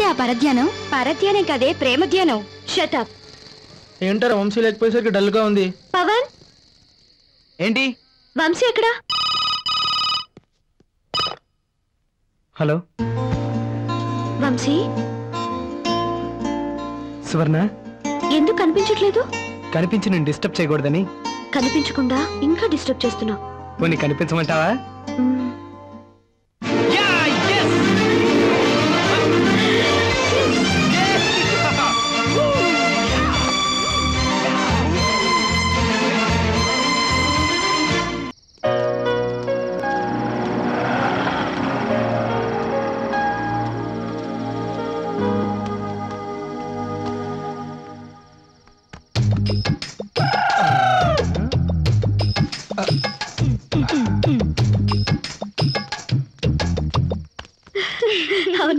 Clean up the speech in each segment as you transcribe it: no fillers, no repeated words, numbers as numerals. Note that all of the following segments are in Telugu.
ఏంటి ఆ పరధ్యానం? పరధ్యానం కదే, ప్రేమ ధ్యానం. షటప్. ఏంటారా వంశీ లేకపోయేసరికి డల్ గా ఉంది. పవన్ ఏంటి? వంశీ ఎక్కడా? హలో వంశీ, సువర్ణ. ఎందుకు కనిపించట్లేదు? కనిపించి నేను డిస్టర్బ్ చేయకూడదని. కనిపించకుండా ఇంకా డిస్టర్బ్ చేస్తున్నావు. పోనీ కనిపించమంటావా?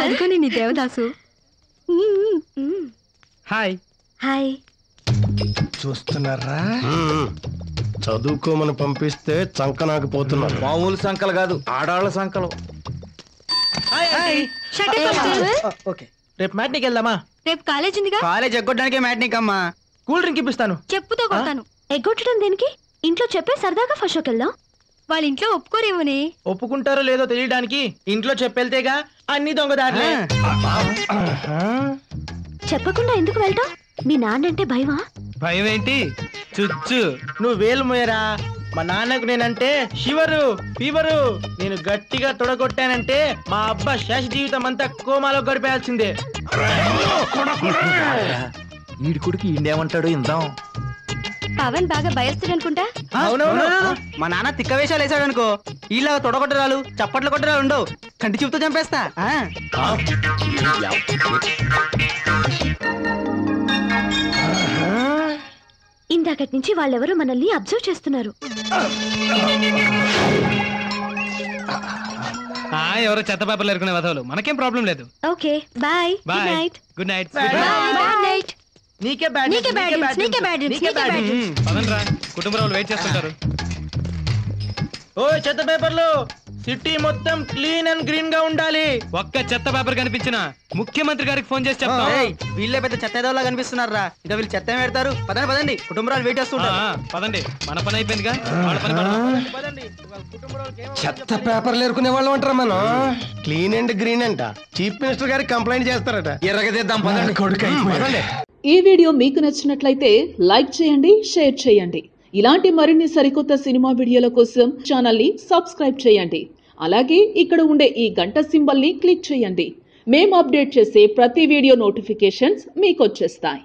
అనుకోని నీ దేవదాసు. Hi hi. చూస్తున్నారా? చదువుకోమని పంపిస్తే చంకనాకి పోతున్నారు. మామూలు సంకలు కాదు, ఆడాళ్ళ సంకలు. ఓకే, రేపు మ్యాట్నీకి వెళ్దామా? రేపు కాలేజ్ ఉందిగా. కాలేజ్ ఎగ్గొట్టడానికే మ్యాట్నిక్ అమ్మా. కూల్ డ్రింక్ ఇప్పిస్తాను. చెప్పుతో కొడతాను. ఎగ్గొట్టడం దేనికి? ఇంట్లో చెప్పే సరదాగా ఫస్ట్ షోకి వెళ్దాం. వాళ్ళ ఇంట్లో ఒప్పుకోరేమోనే. ఒప్పుకుంటారో లేదో తెలియడానికి ఇంట్లో చెప్పెళ్తేగా అన్ని దొంగదారులే. చెప్పకుండా ఎందుకు వెళ్తాం? మీ నాన్నంటే భయమా? భయం ఏంటి? చుచ్చు, నువ్వు వేలు మోయరా. మా నాన్నకు నేనంటే షివరు, ఫీవరు. నేను గట్టిగా తొడగొట్టానంటే మా అబ్బా శేష జీవితం అంతా కోమాలో గడిపేయాల్సిందే. ఈడి కొడుకు ఈడేమంటాడు ఇందాం. పవన్ బాగా భయస్తుడు అనుకుంటా. అవునవును. మా నాన్న తిక్క వేషాలు వేసాడు అనుకో, ఇలా తొడగొట్టరాలు చప్పట్లు కొట్టరాలు ఉండవు. కంటి చూపుతో చంపేస్తా. ఇందాకటి నుంచి వాళ్ళెవరో మనల్ని అబ్జర్వ్ చేస్తున్నారు. ఎవరో చెత్త పేపర్లు ఎరుకునే వదవలు, మనకేం ప్రాబ్లం లేదు. Okay, bye. Good night. Good night. Night. నీకే బ్యాడ్ పదండ్రా, కుటుంబరావులు వెయిట్ చేస్తుంటారు. ఓ చెత్త పేపర్లు, సిటీ మొత్తం క్లీన్ అండ్ గ్రీన్ గా ఉండాలి. ఒక్క చెత్త పేపర్ కనిపించిన ముఖ్యమంత్రి గారికి ఫోన్ చేసి చెప్తా. వీళ్ళే పెద్ద చెత్త ఏదోలా కనిపిస్తున్నారా? ఇంకా వీళ్ళు చెత్త పెడతారు. పదండి పదండి, కుటుంబరాలు వెయిట్ చేస్తుంటారు. పదండి, మన పని అయిపోయిందిగా. చెత్త పేపర్లు ఎరుకునే వాళ్ళు అంటారా మనం? క్లీన్ అండ్ గ్రీన్ అంట. చీఫ్ మినిస్టర్ గారికి కంప్లైంట్ చేస్తారట. ఎర్రగదిద్దాం పదండి. కొడుకు ఈ వీడియో మీకు నచ్చినట్లయితే లైక్ చేయండి, షేర్ చేయండి. ఇలాంటి మరిన్ని సరికొత్త సినిమా వీడియోల కోసం ఛానల్ ని సబ్స్క్రైబ్ చేయండి. అలాగే ఇక్కడ ఉండే ఈ గంట సింబల్ ని క్లిక్ చేయండి. మేము అప్డేట్ చేసే ప్రతి వీడియో నోటిఫికేషన్స్ మీకు వచ్చేస్తాయి.